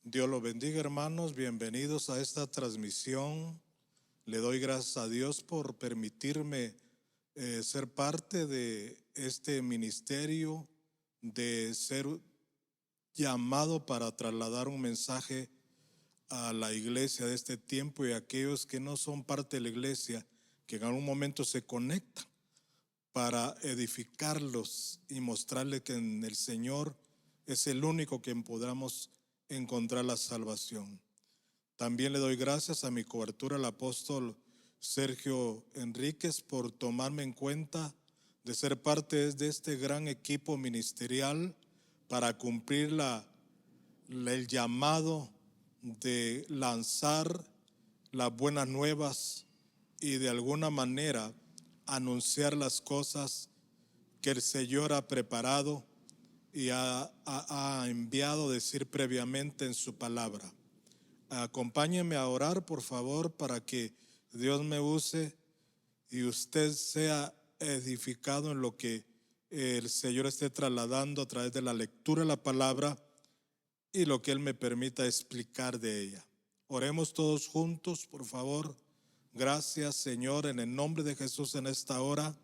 Dios los bendiga, hermanos. Bienvenidos a esta transmisión. Le doy gracias a Dios por permitirme ser parte de este ministerio, de ser llamado para trasladar un mensaje a la iglesia de este tiempo y a aquellos que no son parte de la iglesia, que en algún momento se conectan para edificarlos y mostrarles que en el Señor es el único que podamos encontrar la salvación. También le doy gracias a mi cobertura, el apóstol Sergio Enríquez, por tomarme en cuenta de ser parte de este gran equipo ministerial para cumplir el llamado de lanzar las buenas nuevas y de alguna manera anunciar las cosas que el Señor ha preparado y ha enviado decir previamente en su palabra. Acompáñenme a orar, por favor, para que Dios me use y usted sea edificado en lo que el Señor esté trasladando a través de la lectura de la palabra y lo que Él me permita explicar de ella. Oremos todos juntos, por favor. Gracias, Señor, en el nombre de Jesús en esta hora.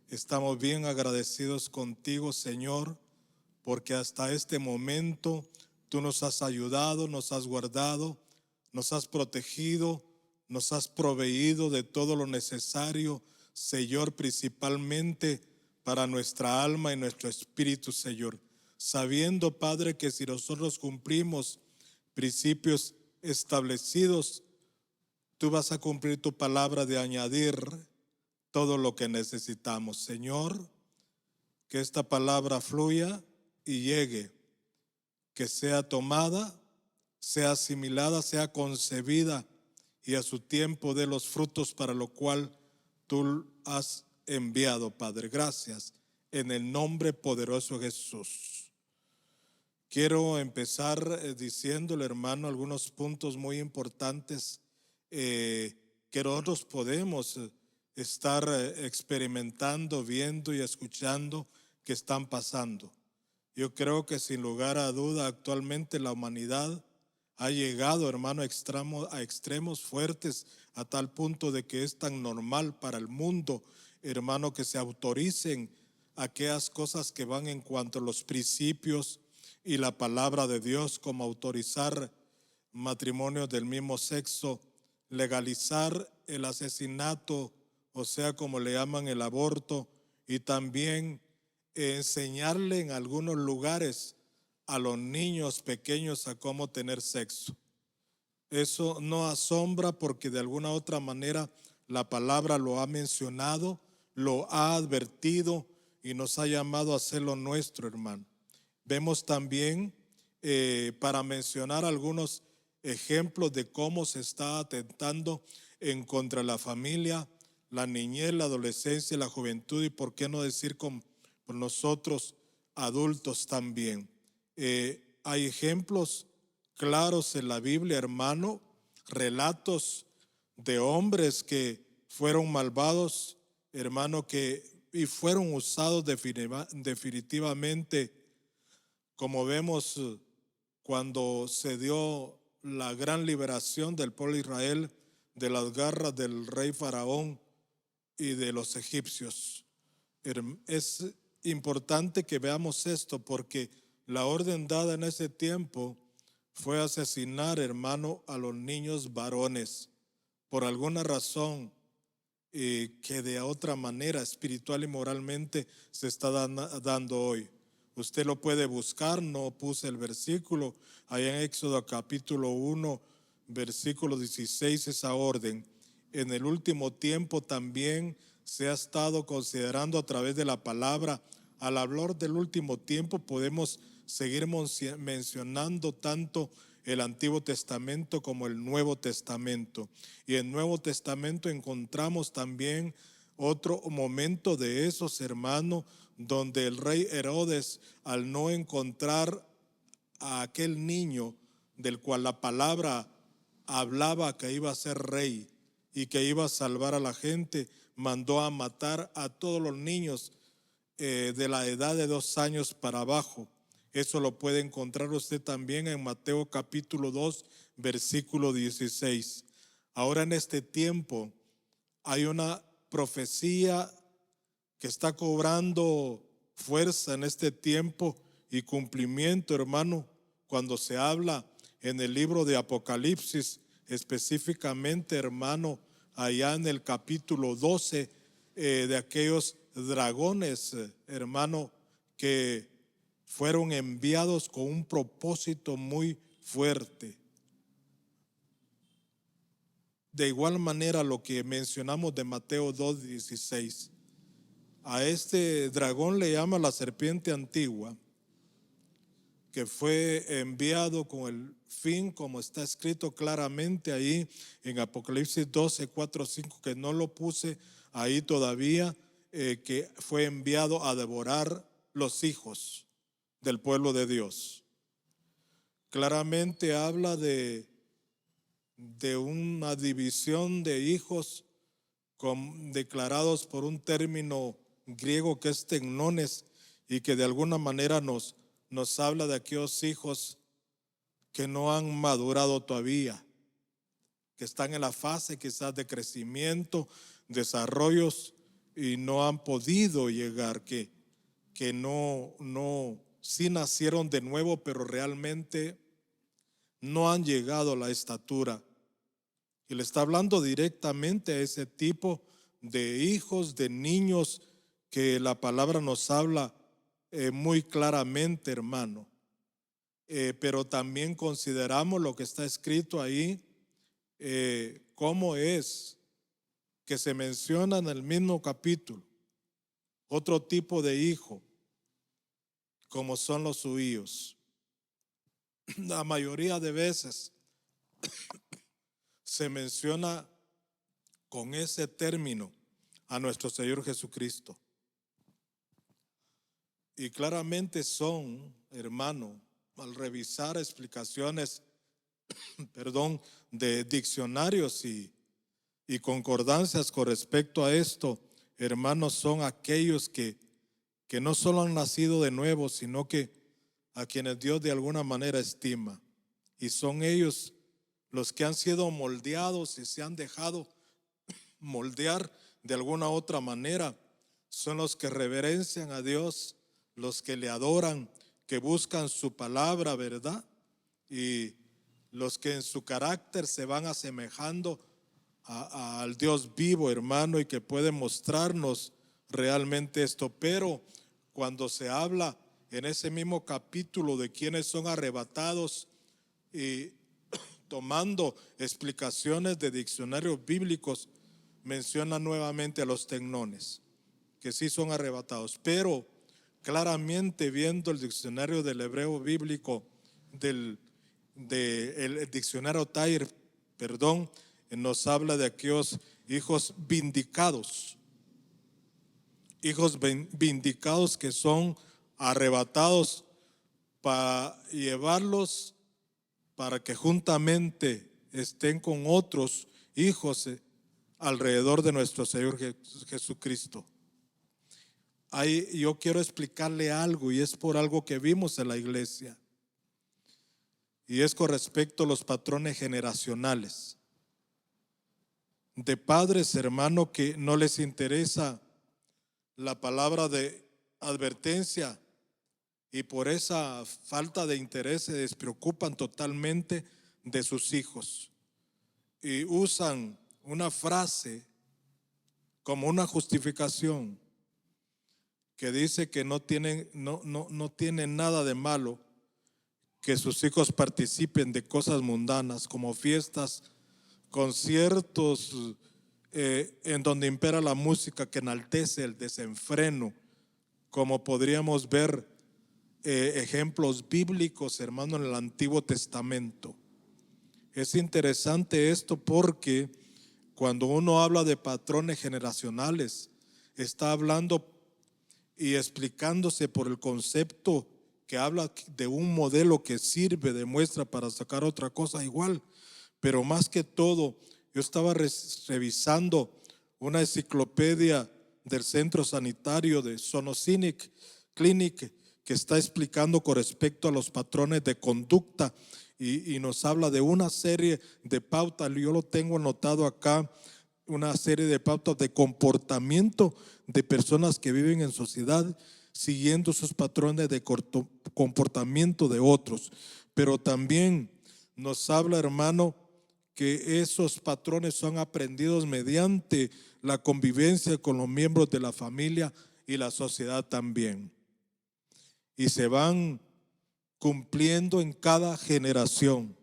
Estamos bien agradecidos contigo, Señor, porque hasta este momento tú nos has ayudado, nos has guardado, nos has protegido, nos has proveído de todo lo necesario, Señor, principalmente para nuestra alma y nuestro espíritu, Señor. Sabiendo, Padre, que si nosotros cumplimos principios establecidos, tú vas a cumplir tu palabra de añadir todo lo que necesitamos. Señor, que esta palabra fluya y llegue, que sea tomada, sea asimilada, sea concebida y a su tiempo dé los frutos para lo cual tú has enviado, Padre. Gracias, en el nombre poderoso de Jesús. Quiero empezar diciéndole, hermano, algunos puntos muy importantes que nosotros podemos estar experimentando, viendo y escuchando que están pasando. Yo creo que sin lugar a duda actualmente la humanidad ha llegado, hermano, a extremos fuertes, a tal punto de que es tan normal para el mundo, hermano, que se autoricen aquellas cosas que van en cuanto a los principios y la palabra de Dios, como autorizar matrimonios del mismo sexo, legalizar el asesinato, o sea, como le llaman el aborto, y también enseñarle en algunos lugares a los niños pequeños a cómo tener sexo. Eso no asombra porque de alguna otra manera la palabra lo ha mencionado, lo ha advertido y nos ha llamado a hacerlo nuestro, hermano. Vemos también, para mencionar algunos ejemplos de cómo se está atentando en contra de la familia, la niñez, la adolescencia, la juventud y por qué no decir con nosotros adultos también. Hay ejemplos claros en la Biblia, hermano, relatos de hombres que fueron malvados, hermano, y fueron usados definitivamente, como vemos cuando se dio la gran liberación del pueblo de Israel de las garras del rey Faraón y de los egipcios. Es importante que veamos esto porque la orden dada en ese tiempo fue asesinar, hermano, a los niños varones por alguna razón que de otra manera espiritual y moralmente se está dando hoy. Usted lo puede buscar, no puse el versículo, allá en Éxodo capítulo 1, versículo 16, esa orden. En el último tiempo también se ha estado considerando a través de la palabra. Al hablar del último tiempo podemos seguir mencionando tanto el Antiguo Testamento como el Nuevo Testamento. Y en el Nuevo Testamento encontramos también otro momento de esos, hermanos, donde el rey Herodes, al no encontrar a aquel niño del cual la palabra hablaba que iba a ser rey y que iba a salvar a la gente, mandó a matar a todos los niños de la edad de 2 años para abajo. Eso lo puede encontrar usted también en Mateo capítulo 2, versículo 16. Ahora en este tiempo hay una profecía que está cobrando fuerza en este tiempo y cumplimiento, hermano, cuando se habla en el libro de Apocalipsis, específicamente, hermano, allá en el capítulo 12, de aquellos dragones, hermano, que fueron enviados con un propósito muy fuerte. De igual manera, lo que mencionamos de Mateo 2:16, a este dragón le llama la serpiente antigua, que fue enviado con el fin, como está escrito claramente ahí en Apocalipsis 12, 4, 5, que no lo puse ahí todavía, que fue enviado a devorar los hijos del pueblo de Dios. Claramente habla de una división de hijos declarados por un término griego que es tecnones, y que de alguna manera nos habla de aquellos hijos que no han madurado todavía, que están en la fase quizás de crecimiento, desarrollos, y no han podido llegar, que sí nacieron de nuevo, pero realmente no han llegado a la estatura. Y le está hablando directamente a ese tipo de hijos, de niños, que la palabra nos habla muy claramente, hermano. Pero también consideramos lo que está escrito ahí, cómo es que se menciona en el mismo capítulo otro tipo de hijo, como son los judíos. La mayoría de veces se menciona con ese término a nuestro Señor Jesucristo. Y claramente son, hermano, al revisar explicaciones, de diccionarios y concordancias con respecto a esto, hermanos, son aquellos que no solo han nacido de nuevo, sino que a quienes Dios de alguna manera estima. Y son ellos los que han sido moldeados y se han dejado moldear de alguna otra manera. Son los que reverencian a Dios, los que le adoran, que buscan su palabra, ¿verdad? Y los que en su carácter se van asemejando al Dios vivo, hermano, y que puede mostrarnos realmente esto. Pero cuando se habla en ese mismo capítulo de quienes son arrebatados, y tomando explicaciones de diccionarios bíblicos, menciona nuevamente a los tecnones, que sí son arrebatados. Pero claramente, viendo el diccionario del hebreo bíblico, el diccionario Tair, nos habla de aquellos hijos vindicados, que son arrebatados para llevarlos, para que juntamente estén con otros hijos alrededor de nuestro Señor Jesucristo. Ahí yo quiero explicarle algo, y es por algo que vimos en la iglesia, y es con respecto a los patrones generacionales de padres, hermano, que no les interesa la palabra de advertencia, y por esa falta de interés se despreocupan totalmente de sus hijos y usan una frase como una justificación que dice que no tienen nada de malo que sus hijos participen de cosas mundanas como fiestas, conciertos, en donde impera la música que enaltece el desenfreno, como podríamos ver ejemplos bíblicos, hermano, en el Antiguo Testamento. Es interesante esto porque cuando uno habla de patrones generacionales, está hablando y explicándose por el concepto que habla de un modelo que sirve de muestra para sacar otra cosa igual. Pero más que todo, yo estaba revisando una enciclopedia del Centro Sanitario de Sono Clinic, que está explicando con respecto a los patrones de conducta y nos habla de una serie de pautas. Yo lo tengo anotado acá, una serie de pautas de comportamiento de personas que viven en sociedad siguiendo sus patrones de comportamiento de otros. Pero también nos habla, hermano, que esos patrones son aprendidos mediante la convivencia con los miembros de la familia y la sociedad también. Y se van cumpliendo en cada generación.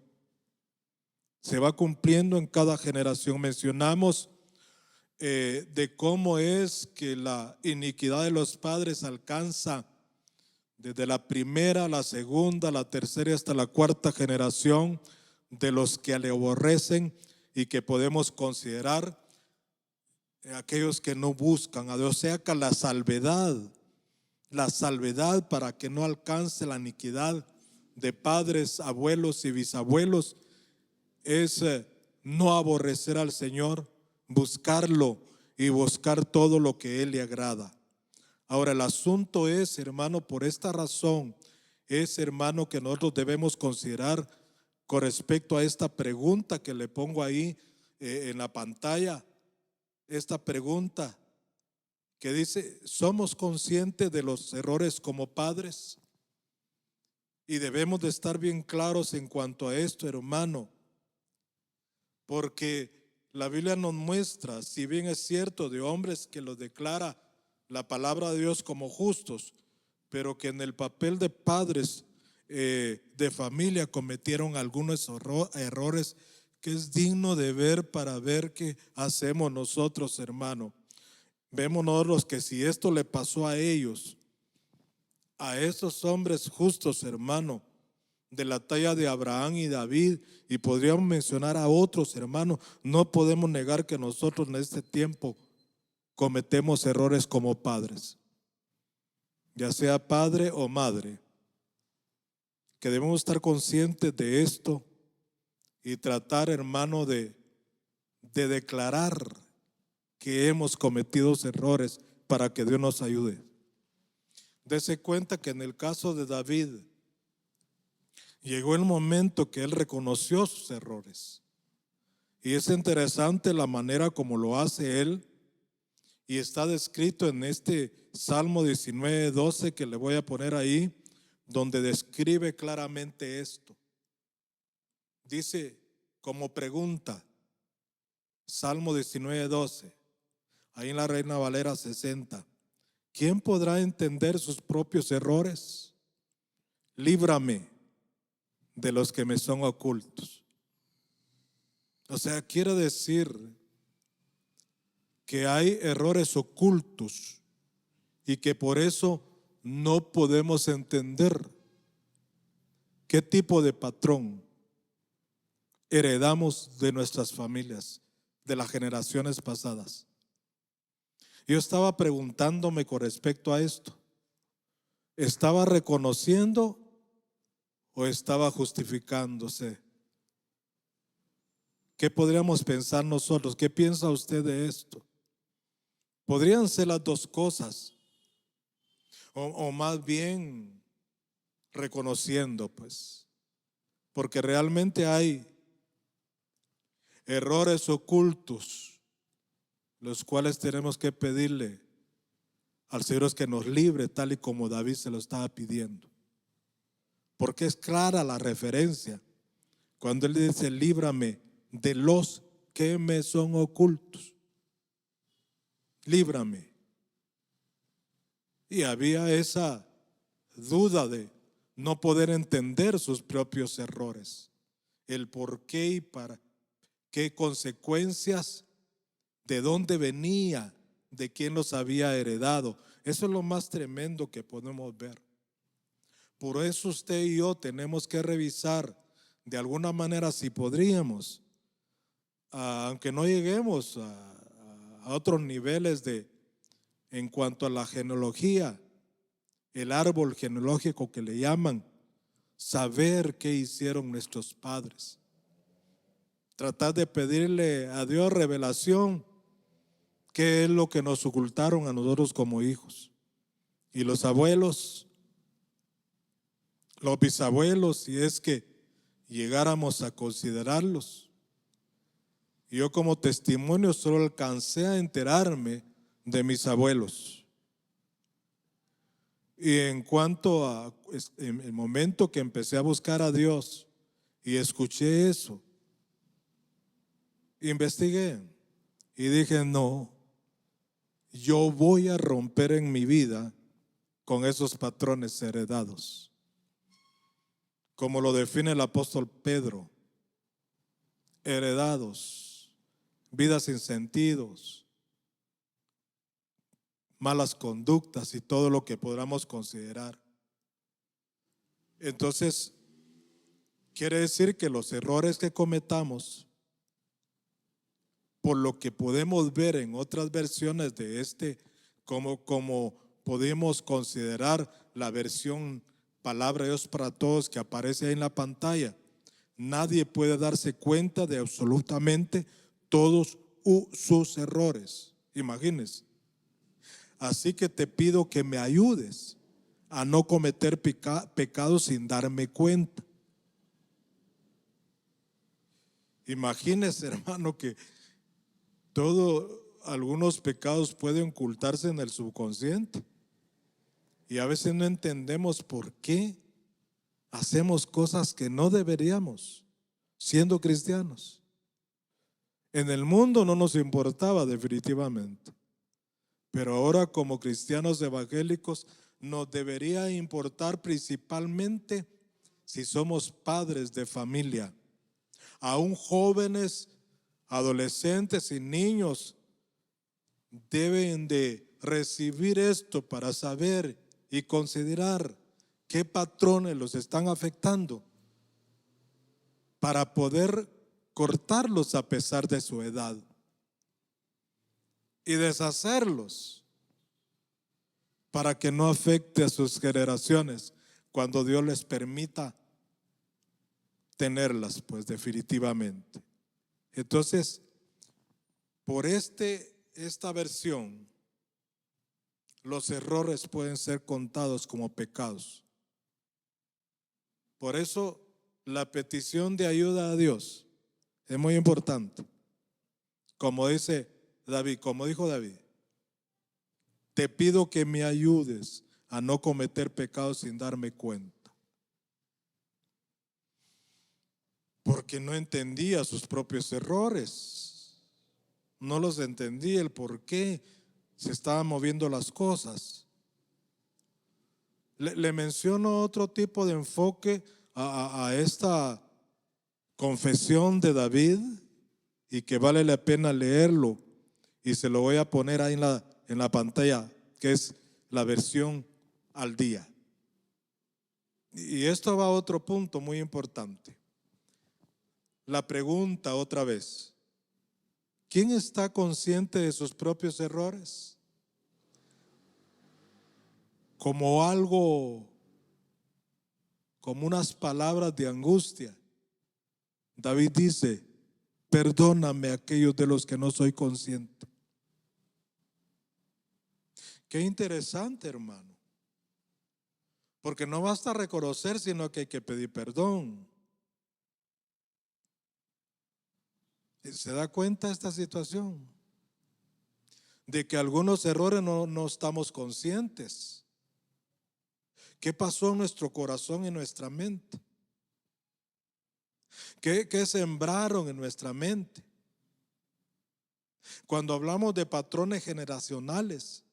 Se va cumpliendo en cada generación. Mencionamos de cómo es que la iniquidad de los padres alcanza desde la primera, la segunda, la tercera y hasta la cuarta generación de los que le aborrecen, y que podemos considerar aquellos que no buscan a Dios. O sea que la salvedad para que no alcance la iniquidad de padres, abuelos y bisabuelos es no aborrecer al Señor, buscarlo y buscar todo lo que Él le agrada. Ahora, el asunto es, hermano, por esta razón es, hermano, que nosotros debemos considerar con respecto a esta pregunta que le pongo ahí en la pantalla. Esta pregunta que dice: ¿somos conscientes de los errores como padres? Y debemos de estar bien claros en cuanto a esto, hermano, porque la Biblia nos muestra, si bien es cierto, de hombres que los declara la palabra de Dios como justos, pero que en el papel de padres de familia cometieron algunos errores que es digno de ver para ver qué hacemos nosotros, hermano. Vemos nosotros que si esto le pasó a ellos, a esos hombres justos, hermano, de la talla de Abraham y David, y podríamos mencionar a otros, hermanos, no podemos negar que nosotros en este tiempo cometemos errores como padres, ya sea padre o madre, que debemos estar conscientes de esto y tratar, hermano, de declarar que hemos cometido errores para que Dios nos ayude. Dese cuenta que en el caso de David llegó el momento que él reconoció sus errores, y es interesante la manera como lo hace él, y está descrito en este Salmo 19:12 que le voy a poner ahí, donde describe claramente esto. Dice como pregunta, Salmo 19:12, ahí en la Reina Valera 60: ¿quién podrá entender sus propios errores? Líbrame de los que me son ocultos. O sea, quiere decir que hay errores ocultos y que por eso no podemos entender qué tipo de patrón heredamos de nuestras familias, de las generaciones pasadas. Yo estaba preguntándome con respecto a esto: ¿estaba reconociendo o estaba justificándose? ¿Qué podríamos pensar nosotros? ¿Qué piensa usted de esto? Podrían ser las dos cosas, o más bien reconociendo, pues, porque realmente hay errores ocultos, los cuales tenemos que pedirle al Señor que nos libre, tal y como David se lo estaba pidiendo, porque es clara la referencia cuando él dice: líbrame de los que me son ocultos, líbrame. Y había esa duda de no poder entender sus propios errores, el por qué y para qué consecuencias, de dónde venía, de quién los había heredado. Eso es lo más tremendo que podemos ver. Por eso usted y yo tenemos que revisar de alguna manera si podríamos, aunque no lleguemos a otros niveles en cuanto a la genealogía, el árbol genealógico que le llaman, saber qué hicieron nuestros padres. Tratar de pedirle a Dios revelación, qué es lo que nos ocultaron a nosotros como hijos. Y los abuelos, los bisabuelos, si es que llegáramos a considerarlos. Yo como testimonio solo alcancé a enterarme de mis abuelos. Y en cuanto a en el momento que empecé a buscar a Dios y escuché eso, investigué y dije, no, yo voy a romper en mi vida con esos patrones heredados. Como lo define el apóstol Pedro, heredados, vidas sin sentidos, malas conductas y todo lo que podamos considerar. Entonces, quiere decir que los errores que cometamos, por lo que podemos ver en otras versiones de como podemos considerar la versión Palabra de Dios para Todos que aparece ahí en la pantalla, nadie puede darse cuenta de absolutamente todos sus errores. Imagínense. Así que te pido que me ayudes a no cometer pecados sin darme cuenta. Imagínese, hermano, que algunos pecados pueden ocultarse en el subconsciente y a veces no entendemos por qué hacemos cosas que no deberíamos siendo cristianos. En el mundo no nos importaba definitivamente, pero ahora como cristianos evangélicos nos debería importar principalmente si somos padres de familia. Aún jóvenes, adolescentes y niños deben de recibir esto para saber y considerar qué patrones los están afectando para poder cortarlos a pesar de su edad y deshacerlos para que no afecte a sus generaciones cuando Dios les permita tenerlas, pues definitivamente. Entonces, por esta versión, los errores pueden ser contados como pecados. Por eso, la petición de ayuda a Dios es muy importante. Como dijo David, te pido que me ayudes a no cometer pecados sin darme cuenta. Porque no entendía sus propios errores. No los entendía el por qué se estaban moviendo las cosas. Le menciono otro tipo de enfoque a esta confesión de David y que vale la pena leerlo, y se lo voy a poner ahí en la pantalla, que es la versión al día. Y esto va a otro punto muy importante. La pregunta otra vez: ¿quién está consciente de sus propios errores? Como unas palabras de angustia, David dice: perdóname a aquellos de los que no soy consciente. Qué interesante, hermano, porque no basta reconocer, sino que hay que pedir perdón. ¿Se da cuenta esta situación? De que algunos errores no estamos conscientes. ¿Qué pasó en nuestro corazón y en nuestra mente? ¿Qué sembraron en nuestra mente? Cuando hablamos de patrones generacionales,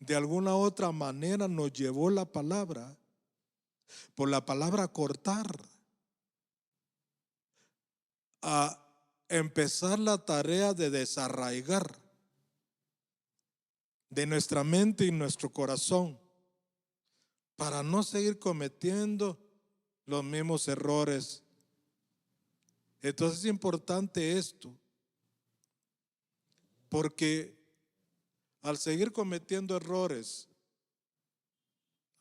de alguna otra manera nos llevó la palabra, por la palabra cortar, a empezar la tarea de desarraigar de nuestra mente y nuestro corazón para no seguir cometiendo los mismos errores. Entonces es importante esto, porque al seguir cometiendo errores,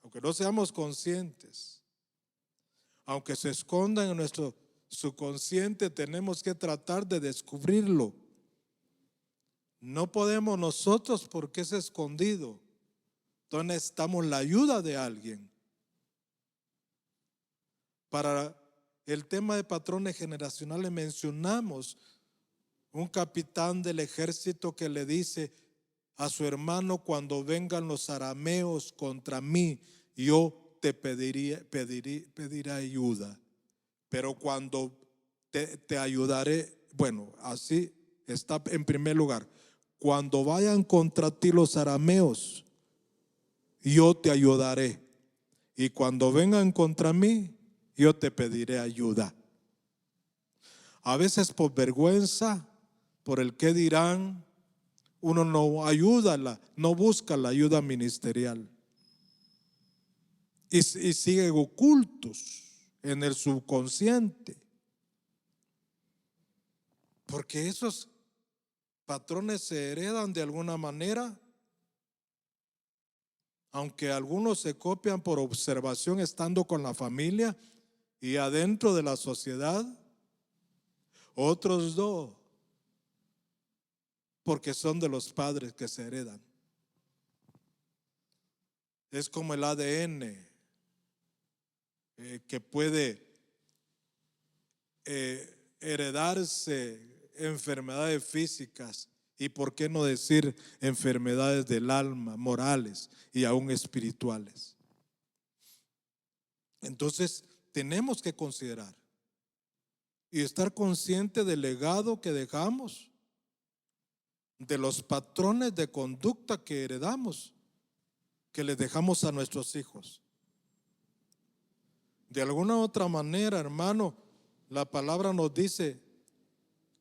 aunque no seamos conscientes, aunque se escondan en nuestro subconsciente, tenemos que tratar de descubrirlo. No podemos nosotros porque es escondido. Entonces necesitamos la ayuda de alguien. Para el tema de patrones generacionales mencionamos un capitán del ejército que le dice a su hermano: cuando vengan los arameos contra mí, yo te pediré ayuda, pero cuando te ayudaré. Bueno, así está en primer lugar: cuando vayan contra ti los arameos, yo te ayudaré, y cuando vengan contra mí, yo te pediré ayuda. A veces por vergüenza, por el qué dirán, uno no ayuda, no busca la ayuda ministerial y siguen ocultos en el subconsciente, porque esos patrones se heredan de alguna manera, aunque algunos se copian por observación estando con la familia y adentro de la sociedad, otros no, porque son de los padres que se heredan. Es como el ADN, que puede heredarse enfermedades físicas y, por qué no decir, enfermedades del alma, morales y aún espirituales. Entonces tenemos que considerar y estar consciente del legado que dejamos, de los patrones de conducta que heredamos, que les dejamos a nuestros hijos. De alguna otra manera, hermano, la palabra nos dice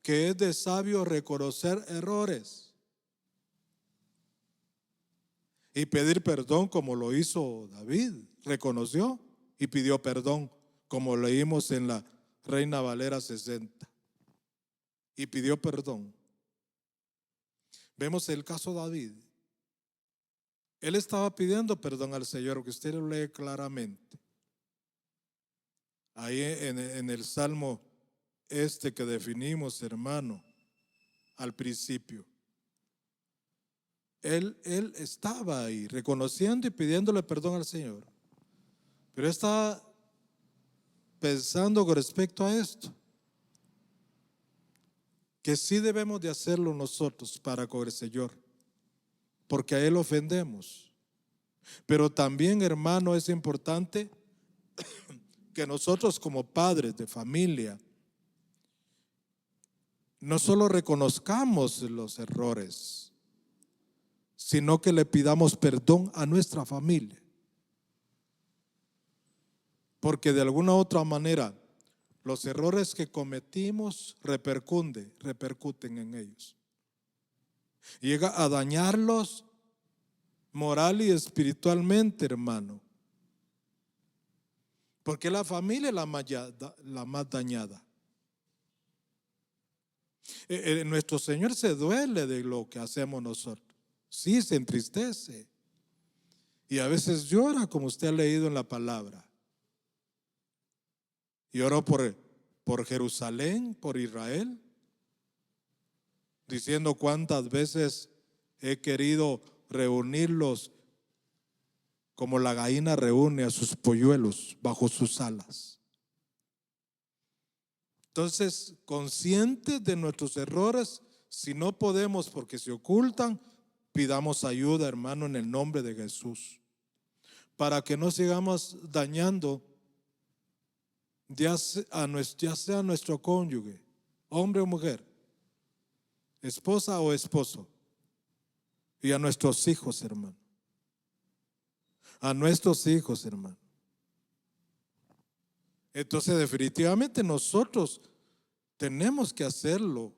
que es de sabio reconocer errores y pedir perdón, como lo hizo David. Reconoció y pidió perdón, como leímos en la Reina Valera 60, y pidió perdón. Vemos el caso de David. Él estaba pidiendo perdón al Señor, que usted lo lee claramente ahí en el Salmo que definimos, hermano, al principio. Él estaba ahí reconociendo y pidiéndole perdón al Señor, pero estaba pensando con respecto a esto, que sí debemos de hacerlo nosotros para con el Señor, porque a Él ofendemos. Pero también, hermano, es importante que nosotros, como padres de familia, no solo reconozcamos los errores, sino que le pidamos perdón a nuestra familia, porque de alguna otra manera los errores que cometimos repercuten en ellos. Llega a dañarlos moral y espiritualmente, hermano, porque la familia es la más dañada. Nuestro Señor se duele de lo que hacemos nosotros. Sí, se entristece y a veces llora, como usted ha leído en la palabra. Lloró por Jerusalén, por Israel, diciendo: cuántas veces he querido reunirlos como la gallina reúne a sus polluelos bajo sus alas. Entonces, conscientes de nuestros errores, si no podemos porque se ocultan, pidamos ayuda, hermano, en el nombre de Jesús, para que no sigamos dañando ya sea nuestro cónyuge, hombre o mujer, esposa o esposo, y a nuestros hijos, hermano. A nuestros hijos, hermano. Entonces, definitivamente nosotros tenemos que hacerlo.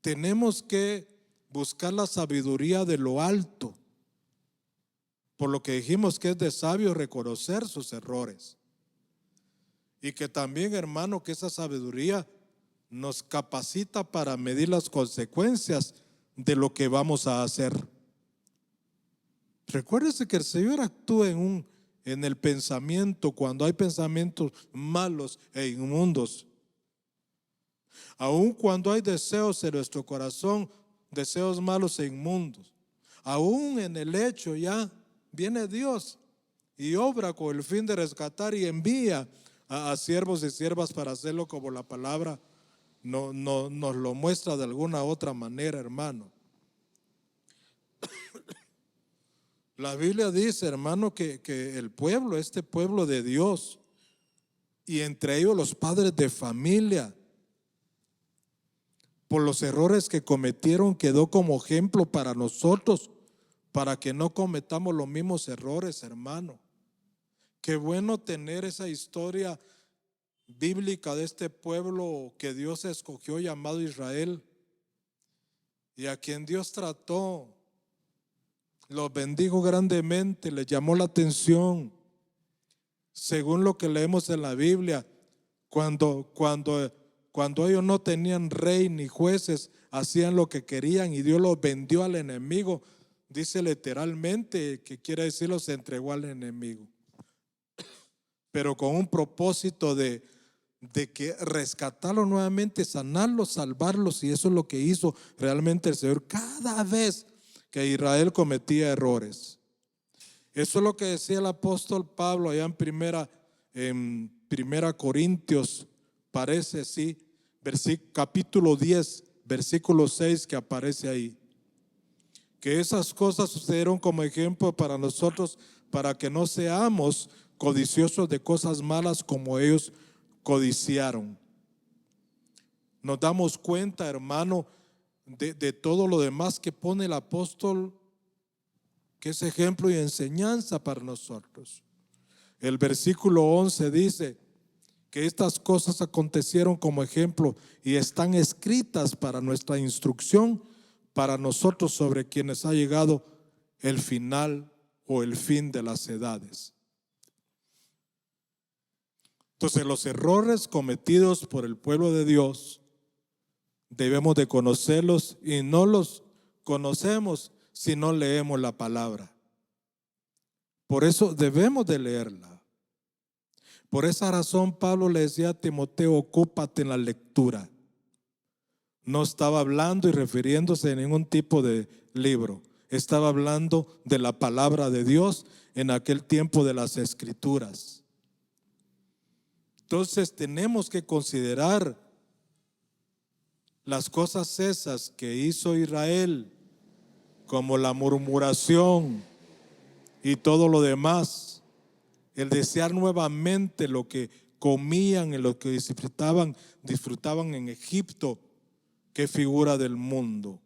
Tenemos que buscar la sabiduría de lo alto, por lo que dijimos que es de sabio reconocer sus errores. Y que también, hermano, que esa sabiduría nos capacita para medir las consecuencias de lo que vamos a hacer. Recuérdese que el Señor actúa en el pensamiento, cuando hay pensamientos malos e inmundos. Aun cuando hay deseos en nuestro corazón, deseos malos e inmundos, aún en el hecho ya viene Dios y obra con el fin de rescatar y envía a siervos y siervas para hacerlo como la palabra nos lo muestra de alguna otra manera, hermano. La Biblia dice, hermano, que el pueblo, este pueblo de Dios, y entre ellos los padres de familia, por los errores que cometieron, quedó como ejemplo para nosotros, para que no cometamos los mismos errores, hermano. Qué bueno tener esa historia bíblica de este pueblo que Dios escogió, llamado Israel, y a quien Dios trató, los bendijo grandemente, les llamó la atención. Según lo que leemos en la Biblia, cuando ellos no tenían rey ni jueces, hacían lo que querían y Dios los vendió al enemigo. Dice literalmente, que quiere decir los entregó al enemigo, pero con un propósito de que rescatarlos nuevamente, sanarlos, salvarlos. Y eso es lo que hizo realmente el Señor cada vez que Israel cometía errores. Eso es lo que decía el apóstol Pablo allá en primera Corintios, parece, sí, capítulo 10, versículo 6, que aparece ahí. Que esas cosas sucedieron como ejemplo para nosotros, para que no seamos codiciosos de cosas malas como ellos codiciaron. Nos damos cuenta, hermano, de todo lo demás que pone el apóstol, que es ejemplo y enseñanza para nosotros. El versículo 11 dice que estas cosas acontecieron como ejemplo y están escritas para nuestra instrucción, para nosotros sobre quienes ha llegado el final o el fin de las edades. Entonces, los errores cometidos por el pueblo de Dios debemos de conocerlos, y no los conocemos si no leemos la palabra. Por eso debemos de leerla. Por esa razón Pablo le decía a Timoteo: ocúpate en la lectura. No estaba hablando y refiriéndose a ningún tipo de libro. Estaba hablando de la palabra de Dios en aquel tiempo de las Escrituras. Entonces tenemos que considerar las cosas esas que hizo Israel, como la murmuración y todo lo demás, el desear nuevamente lo que comían y lo que disfrutaban en Egipto, que figura del mundo.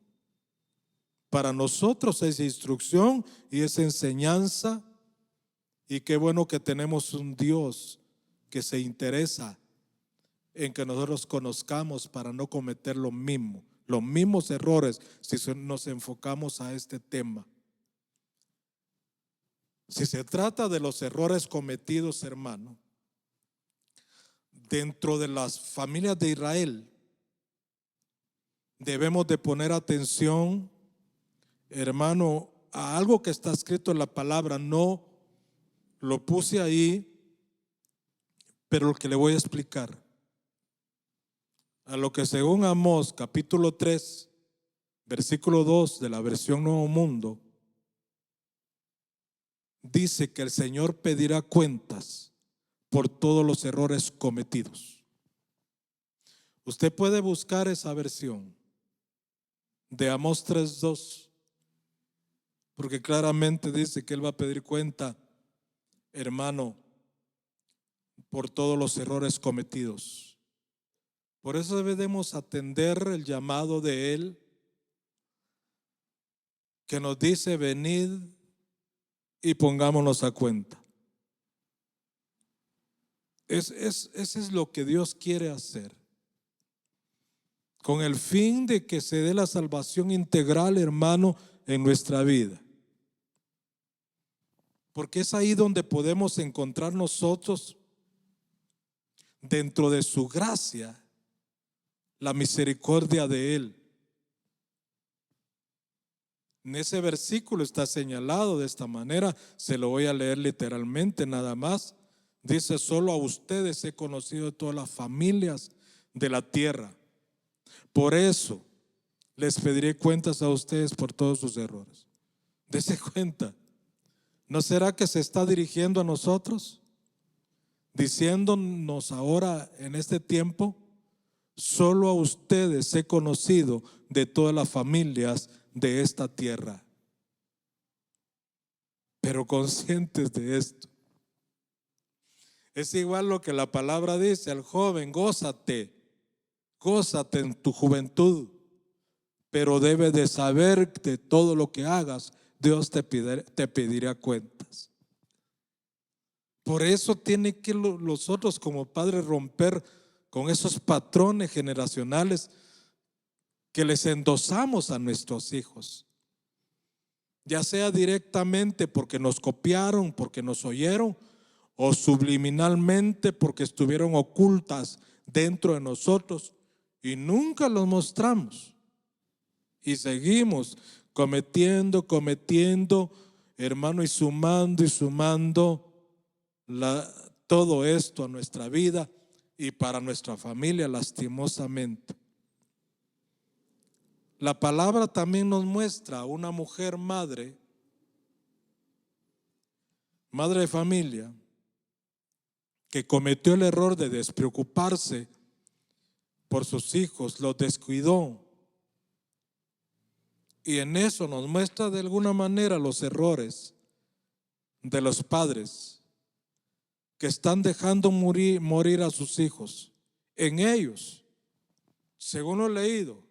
Para nosotros es instrucción y es enseñanza, y qué bueno que tenemos un Dios que se interesa en que nosotros conozcamos para no cometer los mismos errores si nos enfocamos a este tema. Si se trata de los errores cometidos, hermano, dentro de las familias de Israel, debemos de poner atención, hermano, a algo que está escrito en la palabra. No lo puse ahí, pero lo que le voy a explicar, a lo que según Amós capítulo 3 versículo 2 de la versión Nuevo Mundo, dice que el Señor pedirá cuentas por todos los errores cometidos. Usted puede buscar esa versión de Amós 3:2, porque claramente dice que Él va a pedir cuenta, hermano, por todos los errores cometidos. Por eso debemos atender el llamado de Él, que nos dice: venid y pongámonos a cuenta. Eso es lo que Dios quiere hacer, con el fin de que se dé la salvación integral, hermano, en nuestra vida. Porque es ahí donde podemos encontrar nosotros, dentro de su gracia, la misericordia de Él. En ese versículo está señalado de esta manera, se lo voy a leer literalmente nada más. Dice: solo a ustedes he conocido de todas las familias de la tierra. Por eso les pediré cuentas a ustedes por todos sus errores. Dese cuenta. ¿No será que se está dirigiendo a nosotros? diciéndonos ahora en este tiempo: solo a ustedes he conocido de todas las familias de esta tierra. Pero conscientes de esto, es igual lo que la palabra dice al joven: gózate en tu juventud, pero debes de saber que de todo lo que hagas, Dios te pedirá cuentas. Por eso tiene que nosotros como padres romper con esos patrones generacionales que les endosamos a nuestros hijos, ya sea directamente porque nos copiaron, porque nos oyeron, o subliminalmente porque estuvieron ocultas dentro de nosotros y nunca los mostramos. Y seguimos cometiendo, hermano, y sumando todo esto a nuestra vida y para nuestra familia, lastimosamente. La palabra también nos muestra a una mujer madre de familia, que cometió el error de despreocuparse por sus hijos, los descuidó. Y en eso nos muestra de alguna manera los errores de los padres que están dejando morir a sus hijos. En ellos, según lo he leído,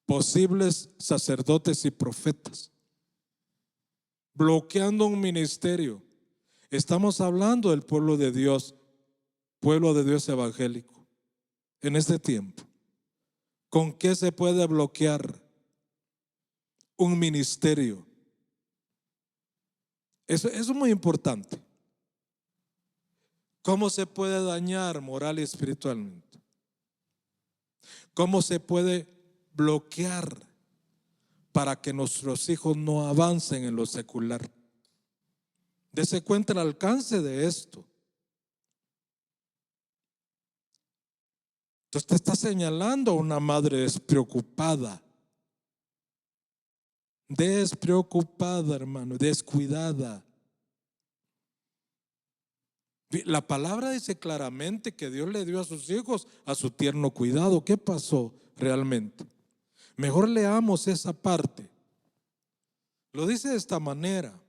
posibles sacerdotes y profetas, bloqueando un ministerio. Estamos hablando del pueblo de Dios evangélico en este tiempo. ¿Con qué se puede bloquear un ministerio? Eso es muy importante. ¿Cómo se puede dañar moral y espiritualmente? ¿Cómo se puede bloquear para que nuestros hijos no avancen en lo secular? Dese cuenta el alcance de esto. Entonces te está señalando a una madre despreocupada, hermano, descuidada. La palabra dice claramente que Dios le dio a sus hijos a su tierno cuidado. ¿Qué pasó realmente? Mejor leamos esa parte. Lo dice de esta manera.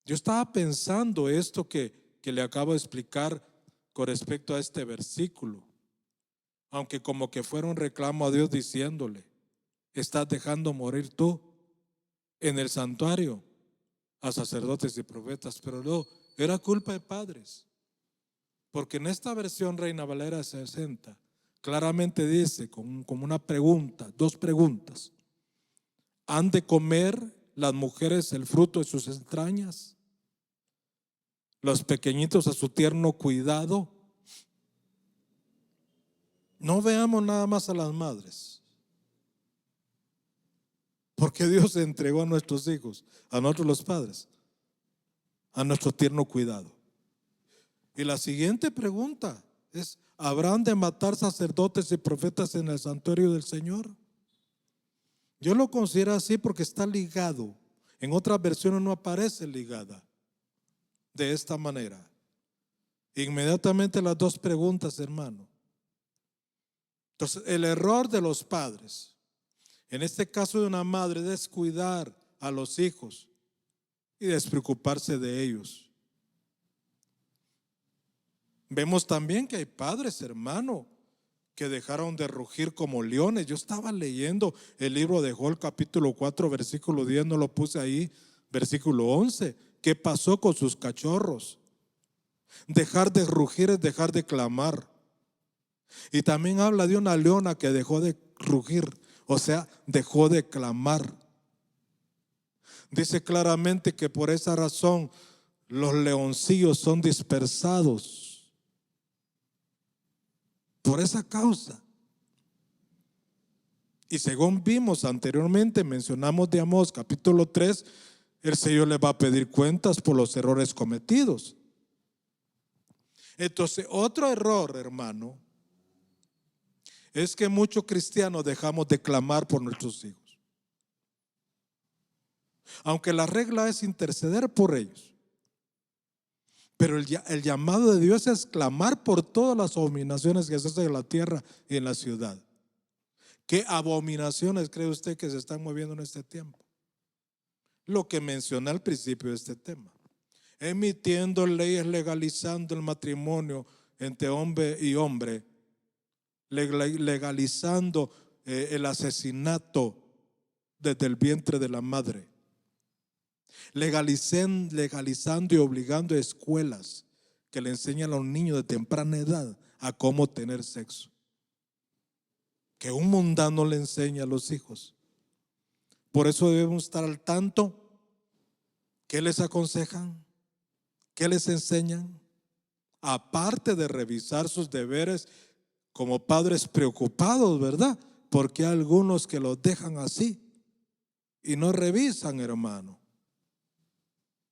Yo estaba pensando esto que le acabo de explicar con respecto a este versículo, aunque como que fuera un reclamo a Dios diciéndole: estás dejando morir tú en el santuario a sacerdotes y profetas. Pero no, era culpa de padres, porque en esta versión Reina Valera 60 claramente dice, como una pregunta, dos preguntas: ¿han de comer las mujeres el fruto de sus entrañas, los pequeñitos a su tierno cuidado? No veamos nada más a las madres, porque Dios se entregó a nuestros hijos, a nosotros los padres, a nuestro tierno cuidado. Y la siguiente pregunta es: ¿habrán de matar sacerdotes y profetas en el santuario del Señor? Yo lo considero así porque está ligado. En otras versiones no aparece ligada de esta manera. Inmediatamente las dos preguntas, hermano. Entonces, el error de los padres, en este caso de una madre, descuidar a los hijos y despreocuparse de ellos. Vemos también que hay padres, hermano, que dejaron de rugir como leones. Yo estaba leyendo el libro de Joel capítulo 4 versículo 10, no lo puse ahí, versículo 11. ¿Qué pasó con sus cachorros? Dejar de rugir es dejar de clamar. Y también habla de una leona que dejó de rugir, o sea, dejó de clamar. Dice claramente que por esa razón los leoncillos son dispersados. Por esa causa. Y según vimos anteriormente, mencionamos de Amós capítulo 3, el Señor le va a pedir cuentas por los errores cometidos. Entonces, otro error, hermano, es que muchos cristianos dejamos de clamar por nuestros hijos, aunque la regla es interceder por ellos. Pero el llamado de Dios es clamar por todas las abominaciones que se hacen en la tierra y en la ciudad. ¿Qué abominaciones cree usted que se están moviendo en este tiempo? Lo que mencioné al principio de este tema. Emitiendo leyes legalizando el matrimonio entre hombre y hombre, legalizando el asesinato desde el vientre de la madre, legalizando y obligando a escuelas que le enseñan a los niños de temprana edad a cómo tener sexo, que un mundano le enseña a los hijos. Por eso debemos estar al tanto. ¿Qué les aconsejan? ¿Qué les enseñan? Aparte de revisar sus deberes como padres preocupados, ¿verdad? Porque hay algunos que los dejan así y no revisan, hermano.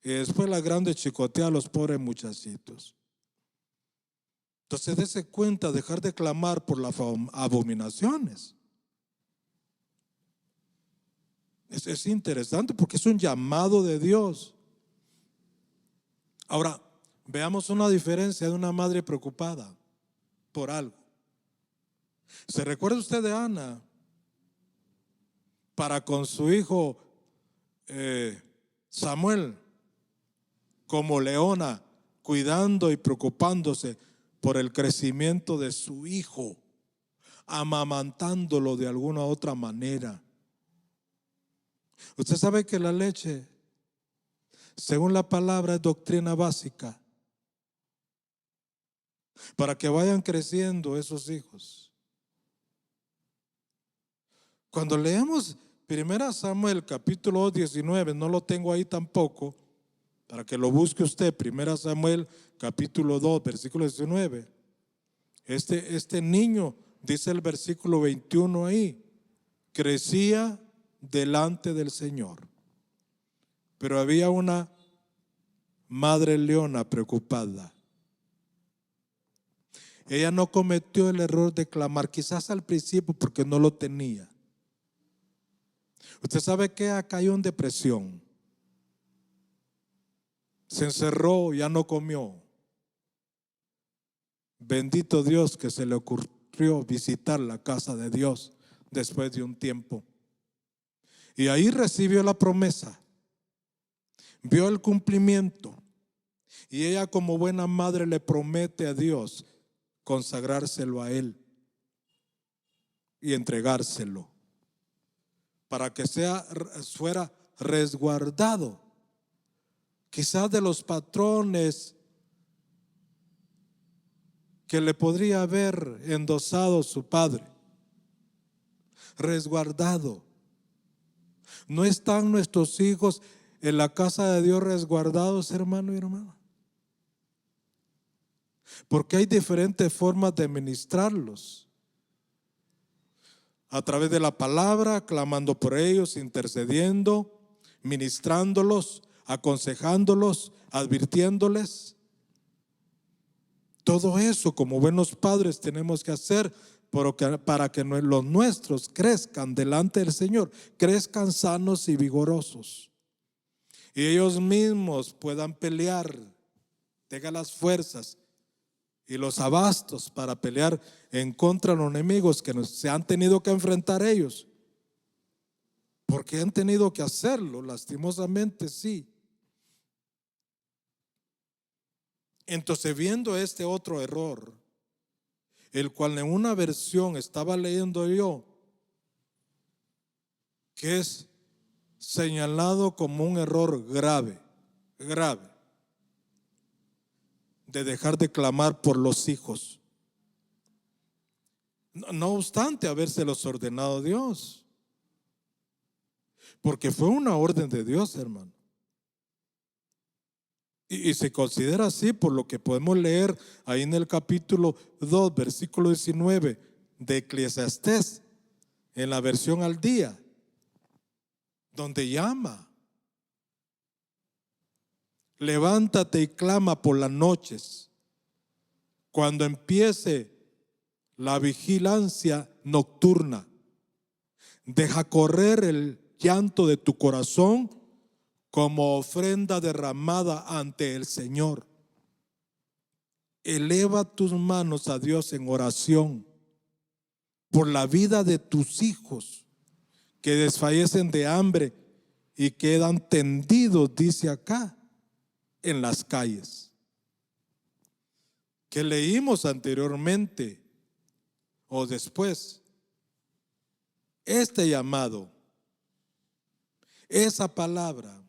Y después la grande chicotea a los pobres muchachitos. Entonces dése cuenta, dejar de clamar por las abominaciones. Es interesante porque es un llamado de Dios. Ahora, veamos una diferencia de una madre preocupada por algo. ¿Se recuerda usted de Ana? Para con su hijo Samuel, como leona, cuidando y preocupándose por el crecimiento de su hijo, amamantándolo de alguna otra manera. Usted sabe que la leche, según la palabra, es doctrina básica para que vayan creciendo esos hijos. Cuando leemos 1 Samuel capítulo 19, no lo tengo ahí tampoco, para que lo busque usted. 1 Samuel capítulo 2 versículo 19. Este niño, dice el versículo 21 ahí, crecía delante del Señor. Pero había una madre leona preocupada. Ella no cometió el error de clamar, quizás al principio porque no lo tenía. Usted sabe que ella cayó en depresión. Se encerró, ya no comió. Bendito Dios que se le ocurrió visitar la casa de Dios después de un tiempo. Y ahí recibió la promesa, vio el cumplimiento. Y ella, como buena madre, le promete a Dios consagrárselo a Él y entregárselo para que fuera resguardado, quizás de los patrones que le podría haber endosado su padre. Resguardado. ¿No están nuestros hijos en la casa de Dios resguardados, hermano y hermana? Porque hay diferentes formas de ministrarlos. A través de la palabra, clamando por ellos, intercediendo, ministrándolos, aconsejándolos, advirtiéndoles. Todo eso como buenos padres tenemos que hacer para que los nuestros crezcan delante del Señor, crezcan sanos y vigorosos. Y ellos mismos puedan pelear, tengan las fuerzas y los abastos para pelear en contra de los enemigos que se han tenido que enfrentar ellos. Porque han tenido que hacerlo, lastimosamente sí. Entonces, viendo este otro error, el cual en una versión estaba leyendo yo, que es señalado como un error grave, de dejar de clamar por los hijos. No obstante habérselos ordenado Dios, porque fue una orden de Dios, hermano. Y se considera así por lo que podemos leer ahí en el capítulo 2, versículo 19 de Eclesiastés, en la versión al día, donde llama: levántate y clama por las noches, cuando empiece la vigilancia nocturna. Deja correr el llanto de tu corazón como ofrenda derramada ante el Señor. eleva tus manos a Dios en oración por la vida de tus hijos que desfallecen de hambre y quedan tendidos, dice acá, en las calles. Que leímos anteriormente o después. Este llamado, esa palabra,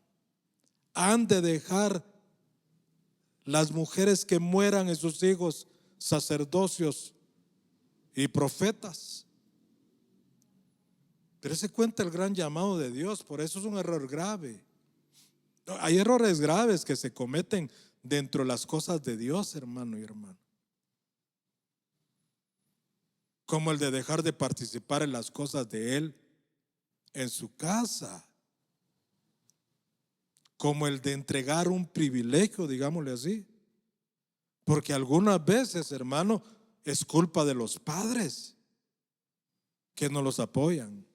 han de dejar las mujeres que mueran en sus hijos sacerdocios y profetas. Pero se cuenta el gran llamado de Dios, por eso es un error grave. Hay errores graves que se cometen dentro de las cosas de Dios, hermano y hermana. Como el de dejar de participar en las cosas de Él en su casa. Como el de entregar un privilegio, digámosle así. Porque algunas veces, hermano, es culpa de los padres que no los apoyan.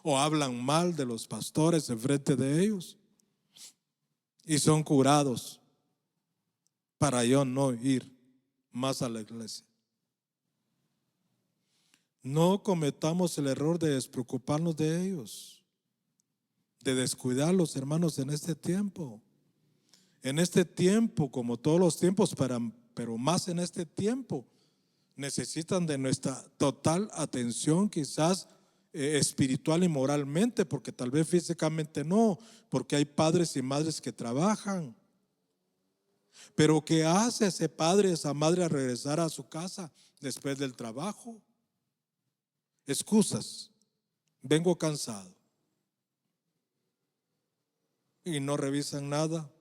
O hablan mal de los pastores en frente de ellos. Y son curados para yo no ir más a la iglesia. No cometamos el error de despreocuparnos de ellos, de descuidarlos, hermanos, en este tiempo. En este tiempo, como todos los tiempos, pero más en este tiempo, necesitan de nuestra total atención, quizás espiritual y moralmente, porque tal vez físicamente no, porque hay padres y madres que trabajan. Pero ¿qué hace ese padre, esa madre a regresar a su casa después del trabajo? Excusas, vengo cansado. Y no revisan nada,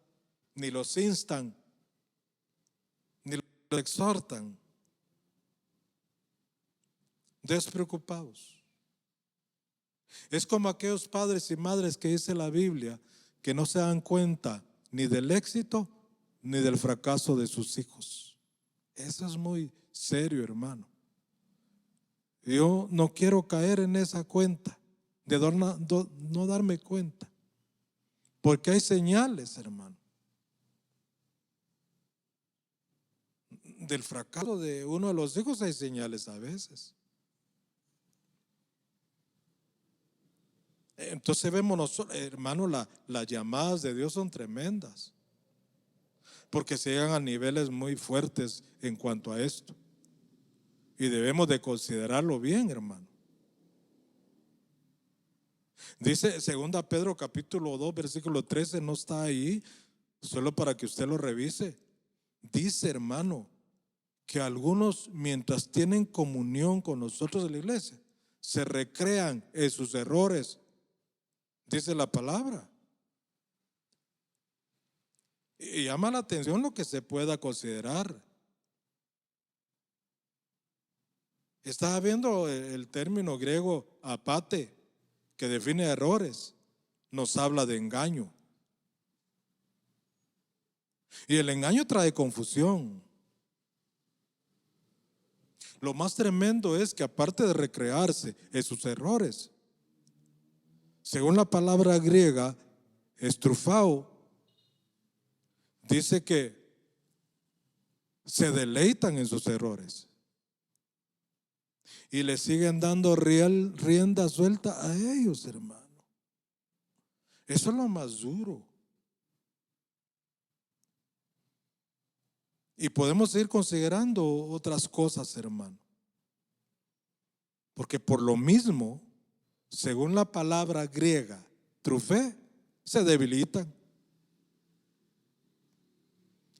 ni los instan, ni los exhortan. Despreocupados. Es como aquellos padres y madres que dice la Biblia que no se dan cuenta ni del éxito ni del fracaso de sus hijos. Eso es muy serio, hermano. Yo no quiero caer en esa cuenta de no darme cuenta, porque hay señales, hermano, del fracaso de uno de los hijos. Hay señales a veces. Entonces vemos nosotros, hermano, las llamadas de Dios son tremendas, porque se llegan a niveles muy fuertes en cuanto a esto, y debemos de considerarlo bien, hermano. Dice 2 Pedro capítulo 2 versículo 13, no está ahí, solo para que usted lo revise. Dice, hermano, que algunos, mientras tienen comunión con nosotros en la iglesia, se recrean en sus errores, dice la palabra. Y llama la atención lo que se pueda considerar. Estaba viendo el término griego apate, que define errores, nos habla de engaño. Y el engaño trae confusión. Lo más tremendo es que aparte de recrearse en sus errores, según la palabra griega, estrufao, dice que se deleitan en sus errores y le siguen dando rienda suelta a ellos, hermano. Eso es lo más duro. Y podemos ir considerando otras cosas, hermano. Porque por lo mismo, según la palabra griega, trufé, se debilitan.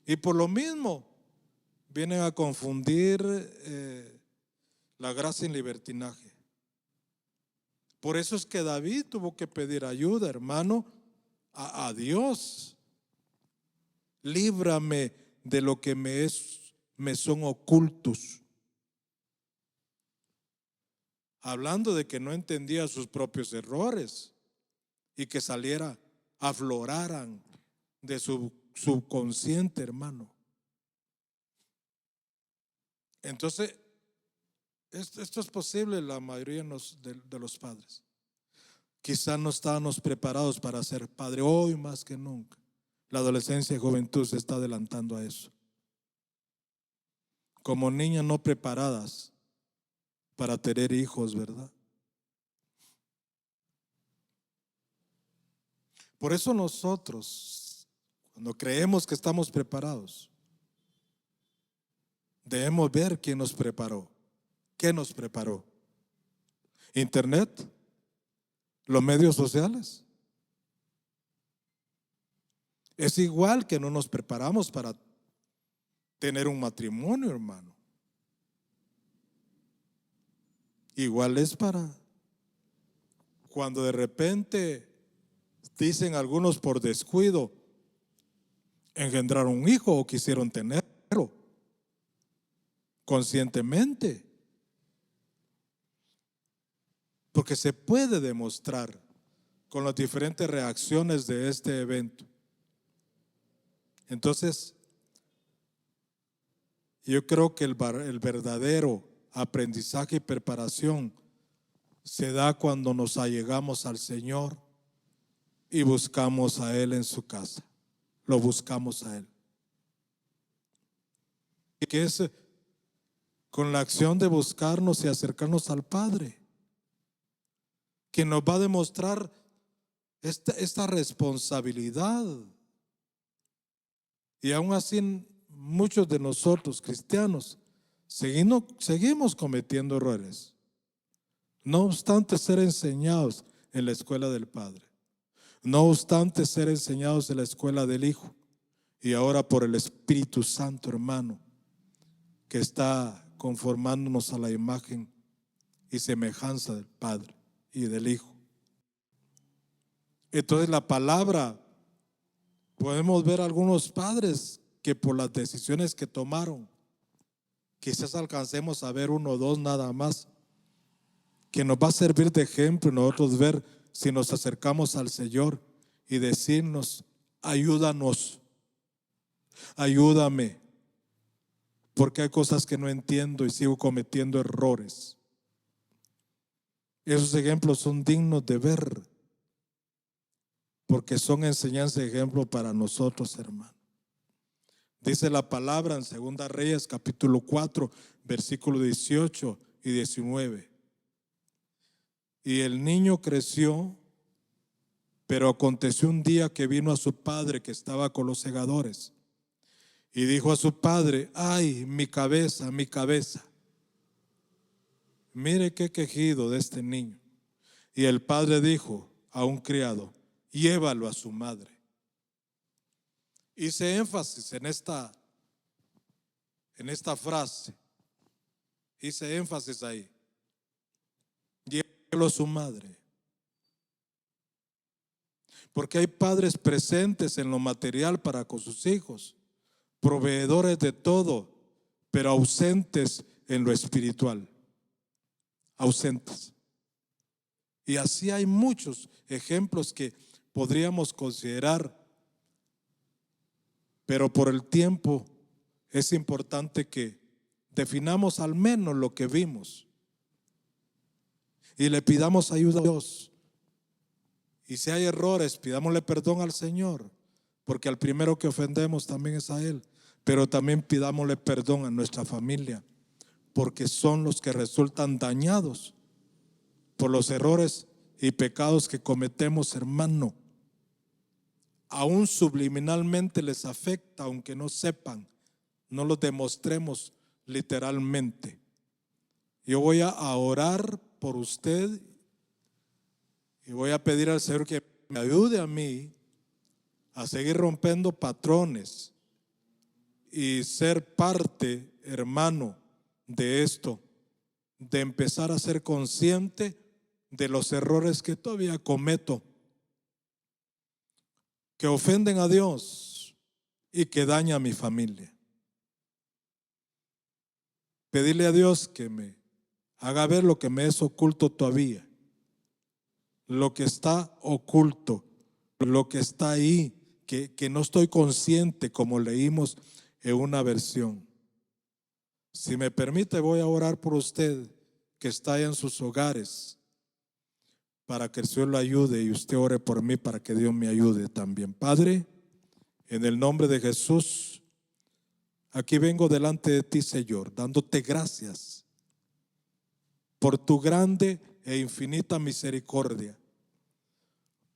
Y por lo mismo, vienen a confundir la gracia en libertinaje. Por eso es que David tuvo que pedir ayuda, hermano, a Dios. Líbrame de lo que me son ocultos. Hablando de que no entendía sus propios errores y que afloraran de su subconsciente, hermano. Entonces, esto es posible la mayoría de los padres. Quizás no estábamos preparados para ser padre hoy más que nunca. La adolescencia y juventud se está adelantando a eso. como niñas no preparadas para tener hijos, ¿verdad? Por eso nosotros, cuando creemos que estamos preparados, debemos ver quién nos preparó, qué nos preparó. Internet, los medios sociales. Es igual que no nos preparamos para tener un matrimonio, hermano. Igual es para cuando de repente dicen algunos por descuido engendraron un hijo o quisieron tenerlo conscientemente. Porque se puede demostrar con las diferentes reacciones de este evento. Entonces, yo creo que el verdadero aprendizaje y preparación se da cuando nos allegamos al Señor y buscamos a Él en su casa. Lo buscamos a Él. Y que es con la acción de buscarnos y acercarnos al Padre, que nos va a demostrar esta responsabilidad. Y aún así muchos de nosotros cristianos seguimos cometiendo errores, no obstante ser enseñados en la escuela del Padre, no obstante ser enseñados en la escuela del Hijo, y ahora por el Espíritu Santo, hermano, que está conformándonos a la imagen y semejanza del Padre y del Hijo. Entonces la palabra, podemos ver algunos padres que por las decisiones que tomaron, quizás alcancemos a ver uno o dos nada más, que nos va a servir de ejemplo y nosotros ver si nos acercamos al Señor y decirnos: ayúdanos, ayúdame, porque hay cosas que no entiendo y sigo cometiendo errores. Esos ejemplos son dignos de ver, porque son enseñanza y ejemplo para nosotros, hermano. Dice la palabra en 2 Reyes capítulo 4 versículo 18 y 19. Y el niño creció, pero aconteció un día que vino a su padre que estaba con los segadores, y dijo a su padre: ay, mi cabeza, mi cabeza. Mire qué quejido de este niño. Y el padre dijo a un criado: llévalo a su madre. Hice énfasis en esta frase. Hice énfasis ahí. Llévalo a su madre. Porque hay padres presentes en lo material para con sus hijos, proveedores de todo, pero ausentes en lo espiritual. Ausentes. Y así hay muchos ejemplos que podríamos considerar, pero por el tiempo es importante que definamos al menos lo que vimos y le pidamos ayuda a Dios. Y si hay errores, pidámosle perdón al Señor, porque al primero que ofendemos también es a Él. Pero también pidámosle perdón a nuestra familia, porque son los que resultan dañados por los errores y pecados que cometemos, hermano. Aún subliminalmente les afecta, aunque no sepan, no lo demostremos literalmente. Yo voy a orar por usted y voy a pedir al Señor que me ayude a mí a seguir rompiendo patrones y ser parte, hermano, de esto, de empezar a ser consciente de los errores que todavía cometo, que ofenden a Dios y que dañan a mi familia. Pedirle a Dios que me haga ver lo que me es oculto todavía, lo que está oculto, lo que está ahí, que no estoy consciente, como leímos en una versión. Si me permite, voy a orar por usted que está ahí en sus hogares, para que el Señor lo ayude, y usted ore por mí para que Dios me ayude también. Padre, en el nombre de Jesús, aquí vengo delante de ti, Señor, dándote gracias por tu grande e infinita misericordia,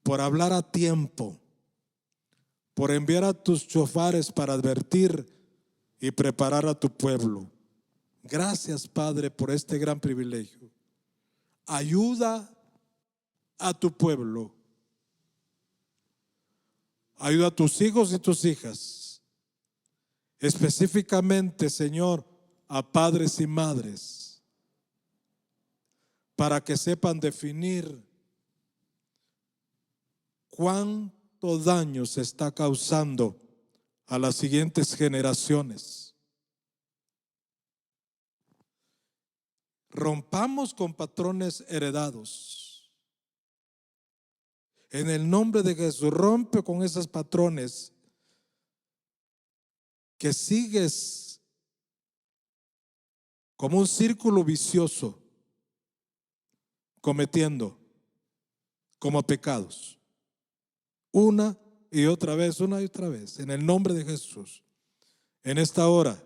por hablar a tiempo, por enviar a tus chofares para advertir y preparar a tu pueblo. Gracias, Padre, por este gran privilegio. Ayuda a tu pueblo. Ayuda a tus hijos y tus hijas. Específicamente, Señor, a padres y madres, para que sepan definir cuánto daño se está causando a las siguientes generaciones. Rompamos con patrones heredados. En el nombre de Jesús, rompe con esos patrones que sigues como un círculo vicioso, cometiendo como pecados. Una y otra vez, en el nombre de Jesús, en esta hora,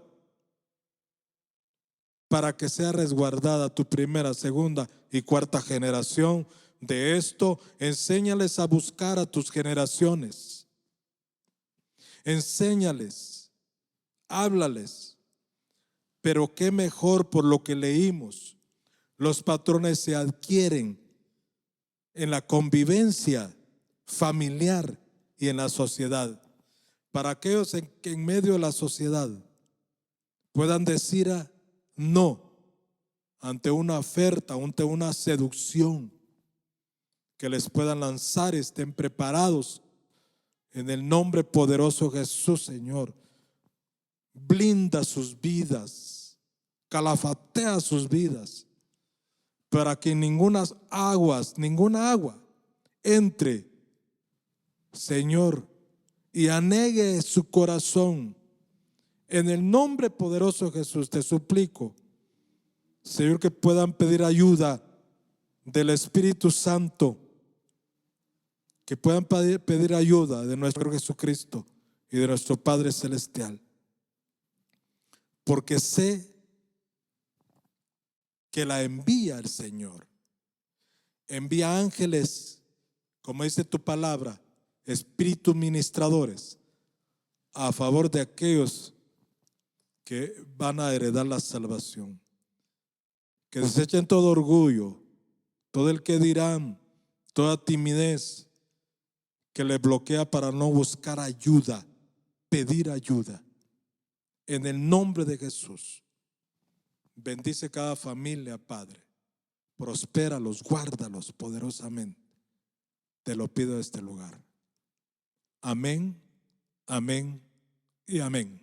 para que sea resguardada tu primera, segunda y cuarta generación de esto. Enséñales a buscar a tus generaciones. Enséñales, háblales. Pero qué mejor, por lo que leímos, los patrones se adquieren en la convivencia familiar y en la sociedad. Para aquellos que en medio de la sociedad puedan decir no ante una oferta, ante una seducción que les puedan lanzar, estén preparados en el nombre poderoso de Jesús, Señor. Blinda sus vidas, calafatea sus vidas, para que ninguna agua entre, Señor, y anegue su corazón. En el nombre poderoso de Jesús te suplico, Señor, que puedan pedir ayuda del Espíritu Santo, que puedan pedir ayuda de nuestro Jesucristo y de nuestro Padre Celestial, porque sé que la envía el Señor. Envía ángeles, como dice tu palabra, espíritus ministradores, a favor de aquellos que van a heredar la salvación. Que desechen todo orgullo, todo el que dirán, toda timidez que les bloquea para no buscar ayuda, pedir ayuda. En el nombre de Jesús, bendice cada familia, Padre. Prospéralos, guárdalos poderosamente. Te lo pido en este lugar. Amén, amén y amén.